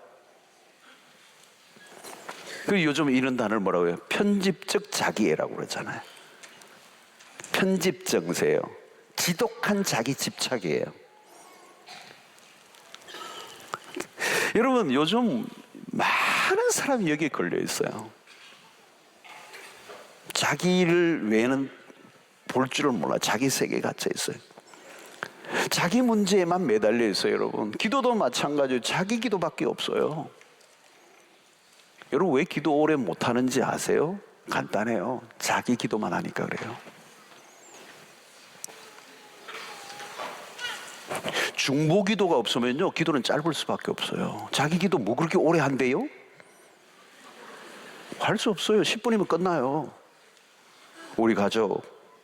그 요즘 이런 단어를 뭐라고 해요? 편집적 자기애라고 그러잖아요. 편집 정세예요. 지독한 자기 집착이에요. 여러분 요즘 많은 사람이 여기에 걸려 있어요. 자기를 외에는 볼 줄을 몰라. 자기 세계에 갇혀 있어요. 자기 문제에만 매달려 있어요. 여러분 기도도 마찬가지예요. 자기 기도밖에 없어요. 여러분 왜 기도 오래 못하는지 아세요? 간단해요. 자기 기도만 하니까 그래요. 중보 기도가 없으면요 기도는 짧을 수밖에 없어요. 자기 기도 뭐 그렇게 오래 한대요? 할 수 없어요. 10분이면 끝나요. 우리 가족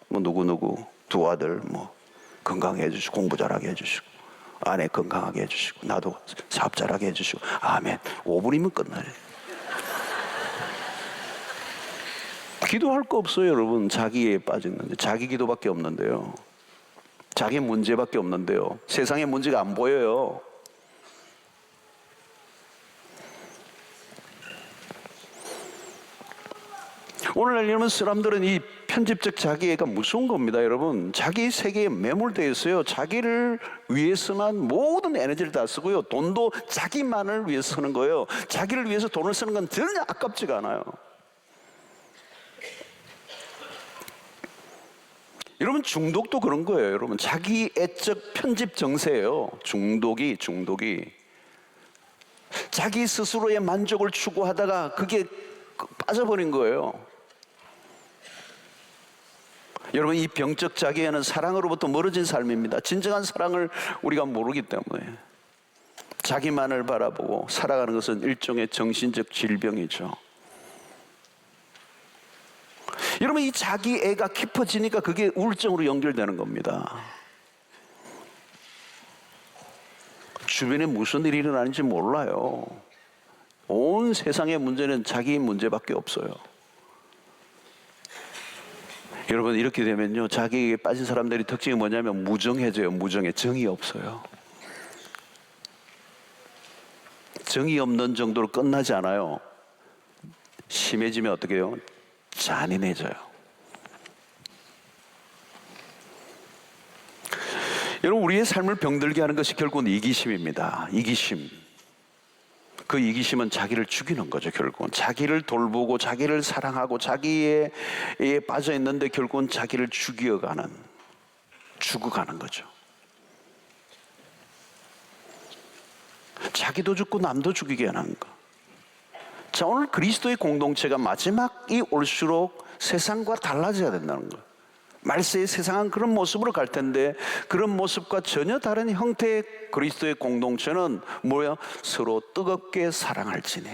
뭐 누구누구 두 아들 뭐 건강하게 해주시고 공부 잘하게 해주시고 아내 건강하게 해주시고 나도 사업 잘하게 해주시고 아멘. 5분이면 끝나요. 기도할 거 없어요. 여러분 자기에 빠졌는데 자기 기도밖에 없는데요. 자기 문제밖에 없는데요. 세상의 문제가 안 보여요. 오늘날 여러분 사람들은 이 편집적 자기애가 무서운 겁니다. 여러분 자기 세계에 매몰되어 있어요. 자기를 위해서만 모든 에너지를 다 쓰고요. 돈도 자기만을 위해서 쓰는 거예요. 자기를 위해서 돈을 쓰는 건 전혀 아깝지가 않아요. 여러분 중독도 그런 거예요. 여러분 자기애적 편집 정세예요. 중독이 자기 스스로의 만족을 추구하다가 그게 빠져버린 거예요. 여러분 이 병적 자기애는 사랑으로부터 멀어진 삶입니다. 진정한 사랑을 우리가 모르기 때문에 자기만을 바라보고 살아가는 것은 일종의 정신적 질병이죠. 여러분 이 자기애가 깊어지니까 그게 우울증으로 연결되는 겁니다. 주변에 무슨 일이 일어나는지 몰라요. 온 세상의 문제는 자기 문제밖에 없어요. 여러분 이렇게 되면요 자기에게 빠진 사람들이 특징이 뭐냐면 무정해져요. 무정해. 정이 없어요. 정이 없는 정도로 끝나지 않아요. 심해지면 어떻게 해요? 잔인해져요. 여러분 우리의 삶을 병들게 하는 것이 결국은 이기심입니다. 이기심. 그 이기심은 자기를 죽이는 거죠. 결국은 자기를 돌보고 자기를 사랑하고 자기에 빠져 있는데 결국은 자기를 죽어가는 거죠. 자기도 죽고 남도 죽이게 하는 거. 자, 오늘 그리스도의 공동체가 마지막이 올수록 세상과 달라져야 된다는 거. 말세의 세상은 그런 모습으로 갈 텐데 그런 모습과 전혀 다른 형태의 그리스도의 공동체는 뭐야? 서로 뜨겁게 사랑할지니.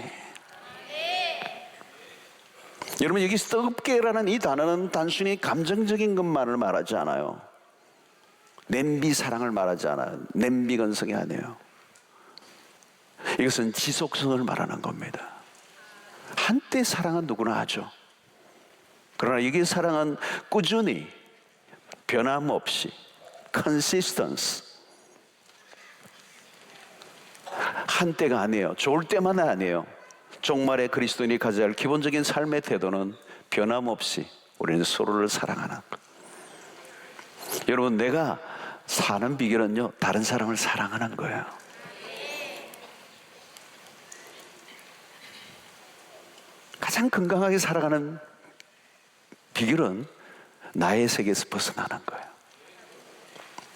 여러분, 여기 뜨겁게라는 이 단어는 단순히 감정적인 것만을 말하지 않아요. 냄비 사랑을 말하지 않아요. 냄비 건성이 아니에요. 이것은 지속성을 말하는 겁니다. 한때 사랑은 누구나 하죠. 그러나 여기의 사랑은 꾸준히 변함없이 consistency, 한때가 아니에요. 좋을 때만 아니에요. 종말의 그리스도인이 가져야 할 기본적인 삶의 태도는 변함없이 우리는 서로를 사랑하는 것. 여러분, 내가 사는 비결은요, 다른 사람을 사랑하는 거예요. 가장 건강하게 살아가는 비결은 나의 세계에서 벗어나는 거예요.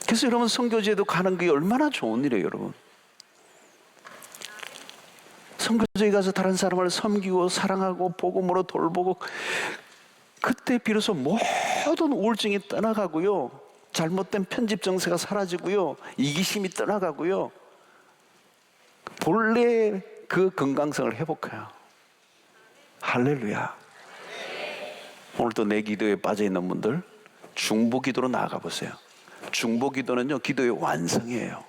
그래서 여러분, 선교지에도 가는 게 얼마나 좋은 일이에요, 여러분. 선교지에 가서 다른 사람을 섬기고 사랑하고 복음으로 돌보고, 그때 비로소 모든 우울증이 떠나가고요, 잘못된 편집 정세가 사라지고요, 이기심이 떠나가고요, 본래 그 건강성을 회복해요. 할렐루야. 오늘도 내 기도에 빠져있는 분들 중보 기도로 나아가 보세요. 중보 기도는요, 기도의 완성이에요.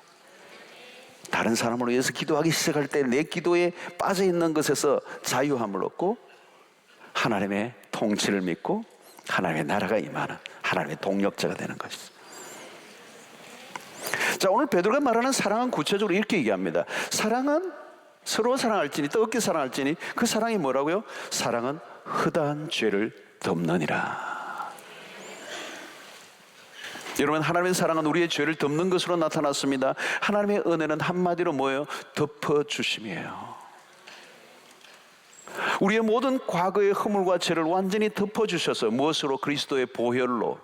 다른 사람을 위해서 기도하기 시작할 때 내 기도에 빠져있는 것에서 자유함을 얻고 하나님의 통치를 믿고 하나님의 나라가 임하는 하나님의 동력자가 되는 것이죠. 자, 오늘 베드로가 말하는 사랑은 구체적으로 이렇게 얘기합니다. 사랑은 서로 사랑할지니, 뜨겁게 사랑할지니, 그 사랑이 뭐라고요? 사랑은 허다한 죄를 덮느니라. 여러분, 하나님의 사랑은 우리의 죄를 덮는 것으로 나타났습니다. 하나님의 은혜는 한마디로 뭐예요? 덮어주심이에요. 우리의 모든 과거의 허물과 죄를 완전히 덮어주셔서 무엇으로? 그리스도의 보혈로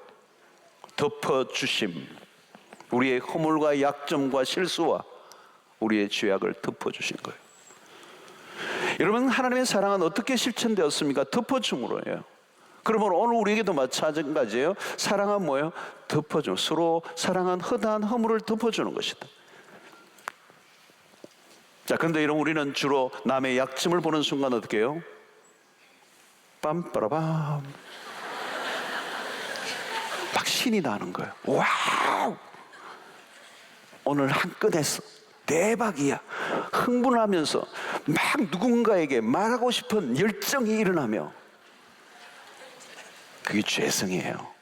덮어주심. 우리의 허물과 약점과 실수와 우리의 죄악을 덮어주신 거예요. 여러분, 하나님의 사랑은 어떻게 실천되었습니까? 덮어줌으로예요. 그러면 오늘 우리에게도 마찬가지예요. 사랑은 뭐예요? 덮어주는, 서로 사랑은 허다한 허물을 덮어주는 것이다. 자, 그런데 여러분, 우리는 주로 남의 약점을 보는 순간 어떻게 해요? 빰빠라밤, 막 신이 나는 거예요. 와우, 오늘 한 건 했어, 대박이야, 흥분하면서 막 누군가에게 말하고 싶은 열정이 일어나며, 그게 죄성이에요.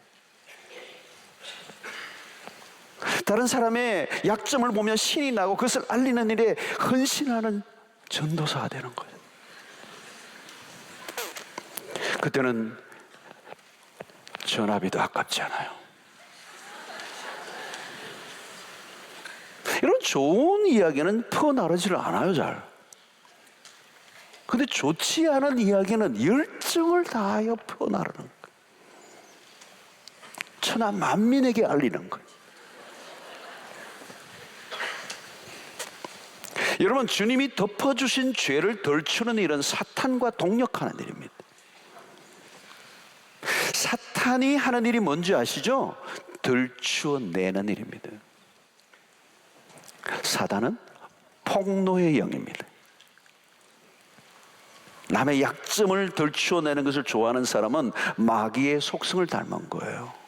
다른 사람의 약점을 보면 신이 나고 그것을 알리는 일에 헌신하는 전도사가 되는 거예요. 그때는 전화비도 아깝지 않아요. 이런 좋은 이야기는 퍼나르지를 않아요, 잘. 근데 좋지 않은 이야기는 열정을 다하여 퍼나르는 거예요. 천하 만민에게 알리는 거예요. 여러분, 주님이 덮어주신 죄를 덜추는 일은 사탄과 동력하는 일입니다. 사탄이 하는 일이 뭔지 아시죠? 덜추어내는 일입니다. 사단은 폭로의 영입니다. 남의 약점을 덜추어내는 것을 좋아하는 사람은 마귀의 속성을 닮은 거예요.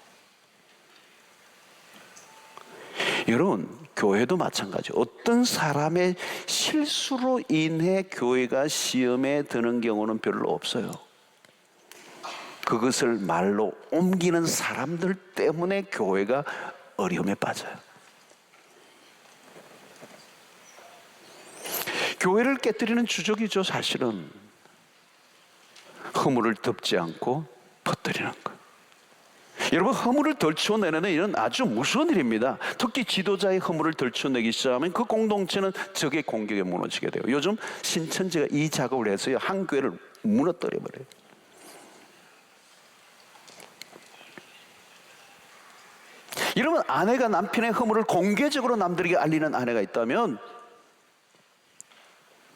여러분, 교회도 마찬가지. 어떤 사람의 실수로 인해 교회가 시험에 드는 경우는 별로 없어요. 그것을 말로 옮기는 사람들 때문에 교회가 어려움에 빠져요. 교회를 깨뜨리는 주적이죠, 사실은. 허물을 덮지 않고 퍼뜨리는 것. 여러분, 허물을 덜쳐내는 일은 아주 무서운 일입니다. 특히 지도자의 허물을 덜쳐내기 시작하면 그 공동체는 적의 공격에 무너지게 돼요. 요즘 신천지가 이 작업을 해서요, 한 교회를 무너뜨려 버려요. 여러분, 아내가 남편의 허물을 공개적으로 남들에게 알리는 아내가 있다면,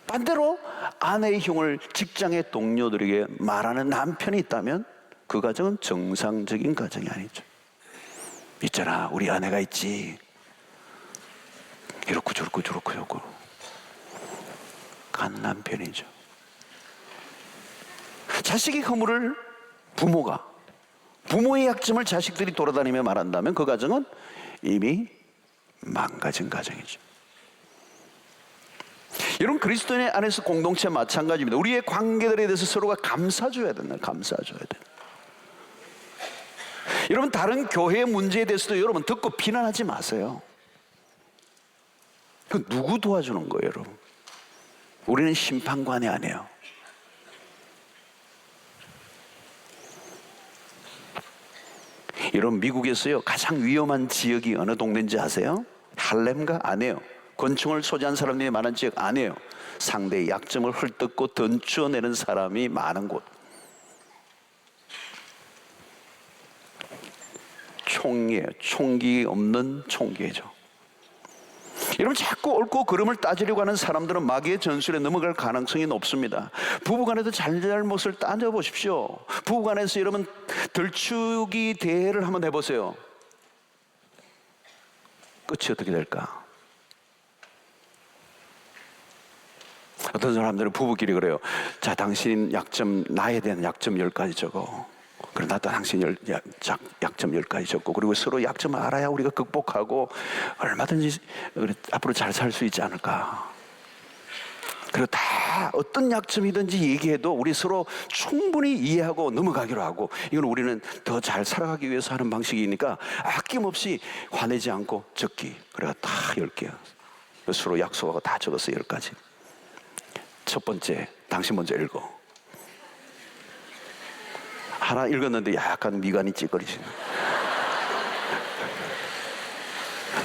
반대로 아내의 흉을 직장의 동료들에게 말하는 남편이 있다면 그 가정은 정상적인 가정이 아니죠. 있잖아, 우리 아내가 있지. 이렇고 저렇고 저렇고 저렇고. 간 남편이죠. 자식의 허물을 부모의 약점을 자식들이 돌아다니며 말한다면 그 가정은 이미 망가진 가정이죠. 여러분, 그리스도인 안에서 공동체 마찬가지입니다. 우리의 관계들에 대해서 서로가 감싸줘야 된다. 감싸줘야 돼. 여러분, 다른 교회의 문제에 대해서도 여러분 듣고 비난하지 마세요. 그 누구 도와주는 거예요, 여러분? 우리는 심판관이 아니에요. 여러분, 미국에서요 가장 위험한 지역이 어느 동네인지 아세요? 할렘가? 아니에요. 권총을 소지한 사람들이 많은 지역 아니에요. 상대의 약점을 헐뜯고 던져내는 사람이 많은 곳. 총기예요. 총기 없는 총기죠. 여러분, 자꾸 옳고 그름을 따지려고 하는 사람들은 마귀의 전술에 넘어갈 가능성이 높습니다. 부부간에도 잘잘못을 따져보십시오. 부부간에서 여러분 들추기 대회를 한번 해보세요. 끝이 어떻게 될까? 어떤 사람들은 부부끼리 그래요. 자, 당신 약점, 나에 대한 약점 10가지 적어. 그래, 나도 당신 약점 10가지 적고, 그리고 서로 약점을 알아야 우리가 극복하고 얼마든지 앞으로 잘 살 수 있지 않을까. 그리고 다 어떤 약점이든지 얘기해도 우리 서로 충분히 이해하고 넘어가기로 하고, 이건 우리는 더 잘 살아가기 위해서 하는 방식이니까 아낌없이 화내지 않고 적기. 그래가 다 10개 서로 약속하고 다 적었어요. 10가지. 첫 번째, 당신 먼저 읽어. 하나 읽었는데 약간 미간이 찌그리시네.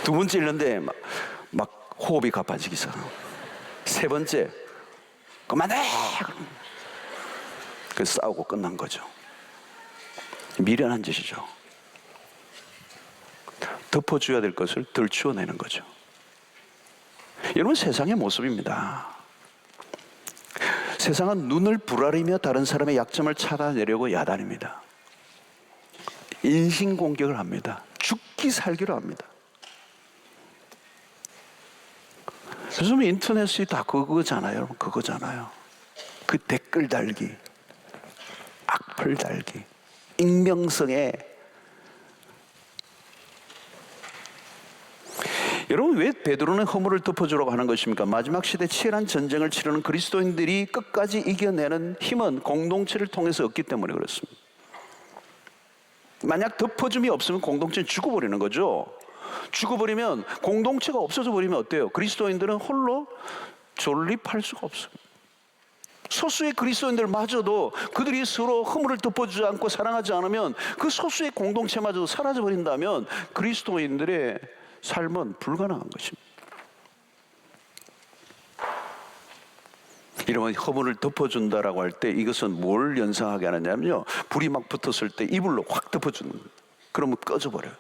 두 번째 읽는데 막 호흡이 가빠지기 시작. 세 번째, 그만해! 그 싸우고 끝난 거죠. 미련한 짓이죠. 덮어줘야 될 것을 들추어내는 거죠. 여러분, 세상의 모습입니다. 세상은 눈을 부라리며 다른 사람의 약점을 찾아내려고 야단입니다. 인신공격을 합니다. 죽기 살기로 합니다. 요즘 인터넷이 다 그거잖아요. 여러분, 그거잖아요. 그 댓글 달기, 악플 달기, 익명성에. 여러분, 왜 베드로는 허물을 덮어주라고 하는 것입니까? 마지막 시대 치열한 전쟁을 치르는 그리스도인들이 끝까지 이겨내는 힘은 공동체를 통해서 얻기 때문에 그렇습니다. 만약 덮어줌이 없으면 공동체는 죽어버리는 거죠. 죽어버리면, 공동체가 없어져 버리면 어때요? 그리스도인들은 홀로 존립할 수가 없습니다. 소수의 그리스도인들마저도 그들이 서로 허물을 덮어주지 않고 사랑하지 않으면, 그 소수의 공동체마저도 사라져 버린다면 그리스도인들의 삶은 불가능한 것입니다. 이러면 허물을 덮어준다라고 할 때 이것은 뭘 연상하게 하느냐면요, 불이 막 붙었을 때 이불로 확 덮어주는 거예요. 그러면 꺼져버려요.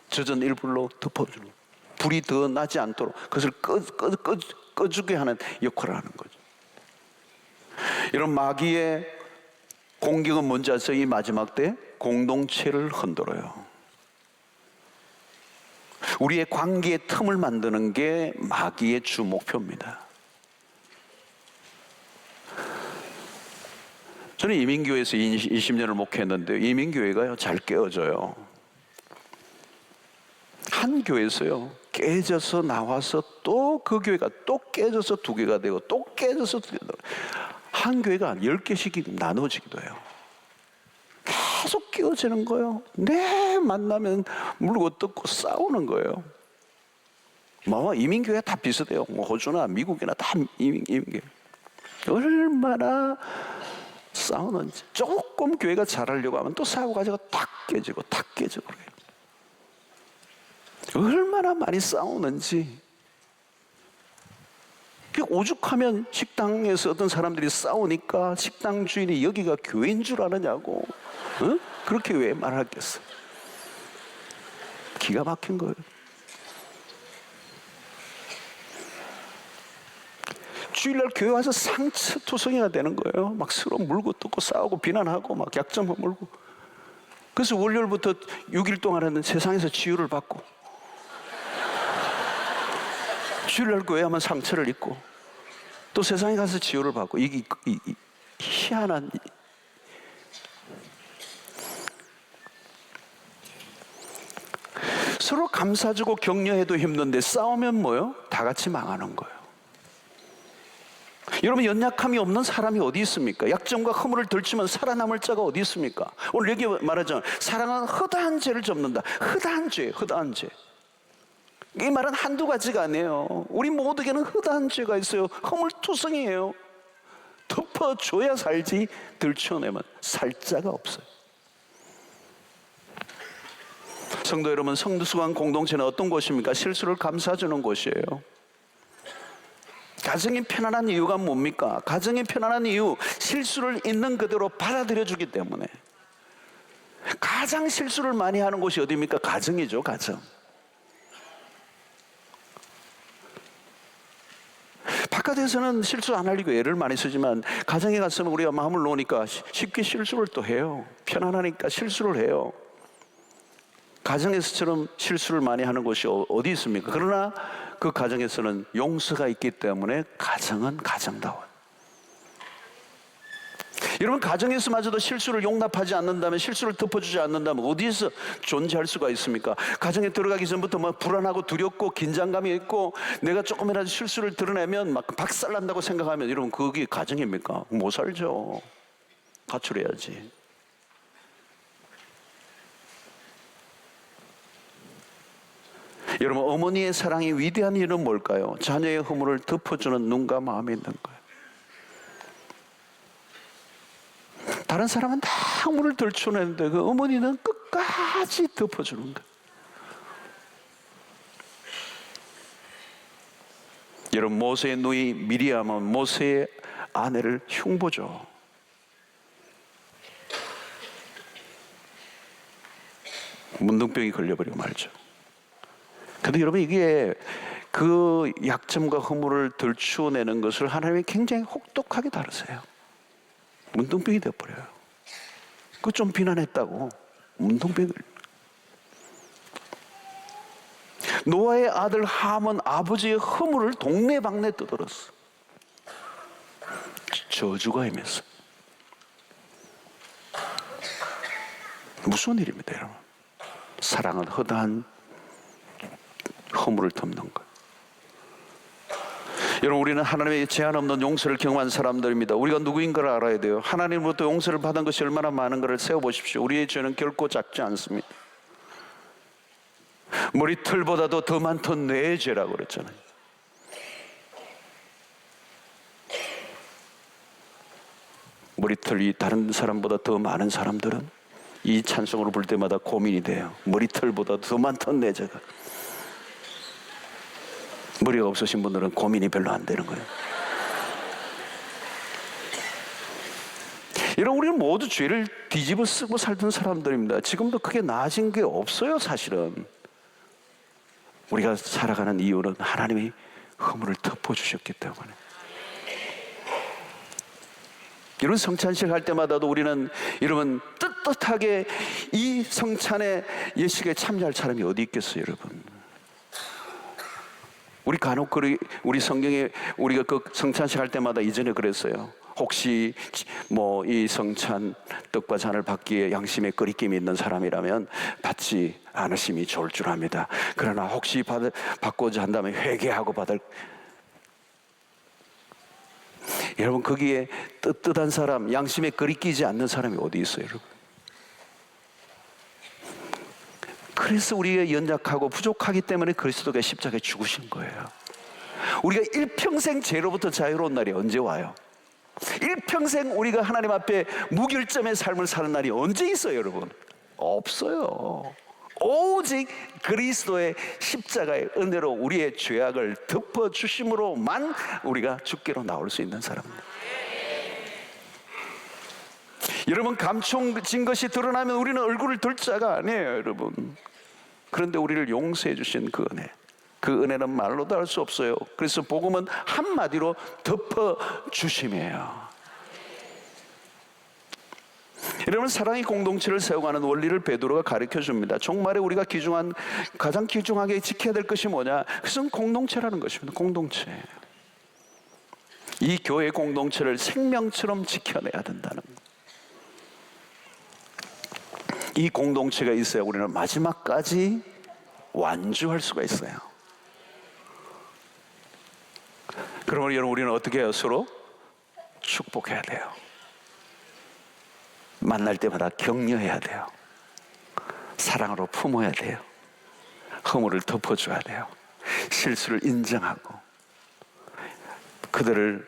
젖은 이불로 덮어주는 거예요. 불이 더 나지 않도록 그것을 꺼주게 하는 역할을 하는 거죠. 이런 마귀의 공격은 뭔지 아세요? 이 마지막 때 공동체를 흔들어요. 우리의 관계의 틈을 만드는 게 마귀의 주 목표입니다. 저는 이민교회에서 20년을 목회했는데, 이민교회가요 잘 깨어져요. 한 교회에서요 깨져서 나와서 또 그 교회가 또 깨져서 2개가 되고, 또 깨져서 2개가 되고, 한 교회가 10개씩 나눠지기도 해요. 계속 깨어지는 거예요. 네, 만나면 물고 뜯고 싸우는 거예요. 뭐 이민교회가 다 비슷해요. 뭐 호주나 미국이나 다 이민교회. 얼마나 싸우는지. 조금 교회가 잘하려고 하면 또 싸우고 가지고 탁 깨지고 탁 깨지고 그래요. 얼마나 많이 싸우는지. 오죽하면 식당에서 어떤 사람들이 싸우니까 식당 주인이 여기가 교회인 줄 아느냐고, 어? 그렇게 왜 말하겠어? 기가 막힌 거예요. 주일날 교회 와서 상처투성이가 되는 거예요. 막 서로 물고 뜯고 싸우고 비난하고 막 약점 물고. 그래서 월요일부터 6일 동안은 세상에서 치유를 받고, 주일날 교회 하면 상처를 입고, 또 세상에 가서 치유를 받고, 이게 희한한. 서로 감싸주고 격려해도 힘든데 싸우면 뭐요? 다 같이 망하는 거예요. 여러분, 연약함이 없는 사람이 어디 있습니까? 약점과 허물을 들추면 살아남을 자가 어디 있습니까? 오늘 여기 말하죠. 사랑은 허다한 죄를 접는다. 허다한 죄, 허다한 죄. 이 말은 한두 가지가 아니에요. 우리 모두에게는 허다한 죄가 있어요. 허물투성이에요. 덮어줘야 살지 들춰내면 살 자가 없어요. 성도 여러분, 성수관 공동체는 어떤 곳입니까? 실수를 감싸주는 곳이에요. 가정이 편안한 이유가 뭡니까? 가정이 편안한 이유, 실수를 있는 그대로 받아들여 주기 때문에. 가장 실수를 많이 하는 곳이 어디입니까? 가정이죠, 가정. 바깥에서는 실수 안 하려고 애를 많이 쓰지만 가정에 갔으면 우리가 마음을 놓으니까 쉽게 실수를 또 해요. 편안하니까 실수를 해요. 가정에서처럼 실수를 많이 하는 곳이 어디 있습니까? 그러나 그 가정에서는 용서가 있기 때문에 가정은 가정다워요. 여러분, 가정에서마저도 실수를 용납하지 않는다면, 실수를 덮어주지 않는다면 어디에서 존재할 수가 있습니까? 가정에 들어가기 전부터 막 불안하고 두렵고 긴장감이 있고, 내가 조금이라도 실수를 드러내면 막 박살난다고 생각하면, 여러분, 그게 가정입니까? 못 살죠. 가출해야지. 여러분, 어머니의 사랑이 위대한 이유는 뭘까요? 자녀의 허물을 덮어주는 눈과 마음이 있는 거예요. 다른 사람은 다 허물을 들춰내는데 그 어머니는 끝까지 덮어주는 거예요. 여러분, 모세의 누이 미리암은 모세의 아내를 흉보죠. 문둥병이 걸려버리고 말죠. 근데 여러분, 이게 그 약점과 허물을 들추어내는 것을 하나님이 굉장히 혹독하게 다루세요. 문둥병이 되어버려요. 그거 좀 비난했다고 문둥병을. 노아의 아들 함은 아버지의 허물을 동네방네 떠들었어. 저주가 임했어. 무서운 일입니다, 여러분. 사랑은 허다한 허물을 덮는 것. 여러분, 우리는 하나님의 제한 없는 용서를 경험한 사람들입니다. 우리가 누구인가를 알아야 돼요. 하나님으로부터 용서를 받은 것이 얼마나 많은가를 세어보십시오. 우리의 죄는 결코 작지 않습니다. 머리털보다도 더 많던 뇌의 죄라고 그랬잖아요. 머리털이 다른 사람보다 더 많은 사람들은 이 찬송으로 부를 때마다 고민이 돼요. 머리털보다 더 많던 내 죄가. 머리가 없으신 분들은 고민이 별로 안 되는 거예요. 여러분, 우리는 모두 죄를 뒤집어 쓰고 살던 사람들입니다. 지금도 크게 나아진 게 없어요, 사실은. 우리가 살아가는 이유는 하나님이 허물을 덮어주셨기 때문에. 이런 성찬식 할 때마다도 우리는 여러분 떳떳하게 이 성찬의 예식에 참여할 사람이 어디 있겠어요, 여러분? 우리 간혹 우리 성경에 우리가 그 성찬식 할 때마다 이전에 그랬어요. 혹시 뭐 이 성찬 떡과 잔을 받기에 양심에 꺼리낌이 있는 사람이라면 받지 않으심이 좋을 줄 압니다. 그러나 혹시 받고자 한다면 회개하고 받을. 여러분, 거기에 떳떳한 사람, 양심에 꺼리끼지 않는 사람이 어디 있어요, 여러분? 그래서 우리가 연약하고 부족하기 때문에 그리스도가 십자가에 죽으신 거예요. 우리가 일평생 죄로부터 자유로운 날이 언제 와요? 일평생 우리가 하나님 앞에 무결점의 삶을 사는 날이 언제 있어요, 여러분? 없어요. 오직 그리스도의 십자가의 은혜로 우리의 죄악을 덮어주심으로만 우리가 주께로 나올 수 있는 사람입니다. 여러분, 감춰진 것이 드러나면 우리는 얼굴을 들 자가 아니에요, 여러분. 그런데 우리를 용서해 주신 그 은혜, 그 은혜는 말로도 할 수 없어요. 그래서 복음은 한마디로 덮어주심이에요. 이러면 사랑의 공동체를 세워가는 원리를 베드로가 가르쳐 줍니다. 종말에 우리가 가장 귀중하게 지켜야 될 것이 뭐냐? 그것은 공동체라는 것입니다. 공동체. 이 교회 공동체를 생명처럼 지켜내야 된다는 것. 이 공동체가 있어야 우리는 마지막까지 완주할 수가 있어요. 그러면 여러분, 우리는 어떻게 해요? 서로 축복해야 돼요. 만날 때마다 격려해야 돼요. 사랑으로 품어야 돼요. 허물을 덮어줘야 돼요. 실수를 인정하고 그들을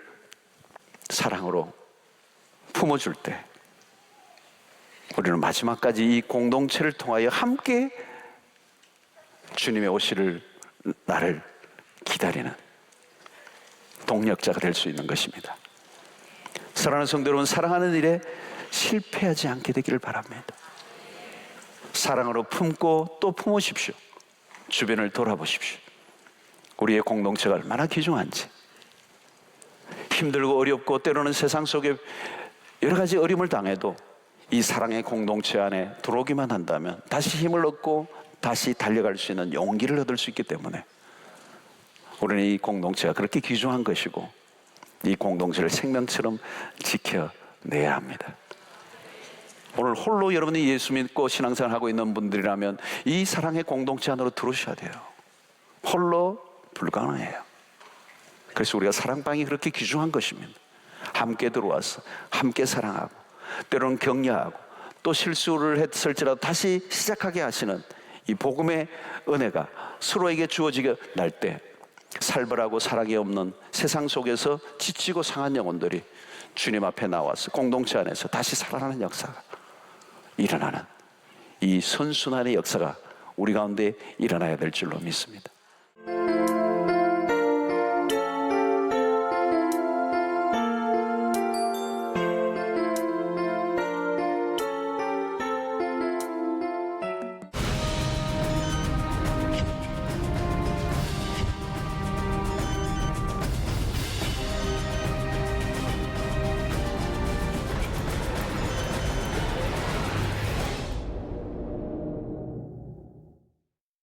사랑으로 품어줄 때 우리는 마지막까지 이 공동체를 통하여 함께 주님의 오시를 나를 기다리는 동력자가 될 수 있는 것입니다. 사랑하는 성도 여러분, 사랑하는 일에 실패하지 않게 되기를 바랍니다. 사랑으로 품고 또 품으십시오. 주변을 돌아보십시오. 우리의 공동체가 얼마나 귀중한지. 힘들고 어렵고 때로는 세상 속에 여러 가지 어려움을 당해도 이 사랑의 공동체 안에 들어오기만 한다면 다시 힘을 얻고 다시 달려갈 수 있는 용기를 얻을 수 있기 때문에 우리는 이 공동체가 그렇게 귀중한 것이고 이 공동체를 생명처럼 지켜내야 합니다. 오늘 홀로 여러분이 예수 믿고 신앙생활 하고 있는 분들이라면 이 사랑의 공동체 안으로 들어오셔야 돼요. 홀로 불가능해요. 그래서 우리가 사랑방이 그렇게 귀중한 것입니다. 함께 들어와서 함께 사랑하고 때로는 격려하고 또 실수를 했을지라도 다시 시작하게 하시는 이 복음의 은혜가 서로에게 주어지게 날 때 살벌하고 사랑이 없는 세상 속에서 지치고 상한 영혼들이 주님 앞에 나와서 공동체 안에서 다시 살아나는 역사가 일어나는 이 선순환의 역사가 우리 가운데 일어나야 될 줄로 믿습니다.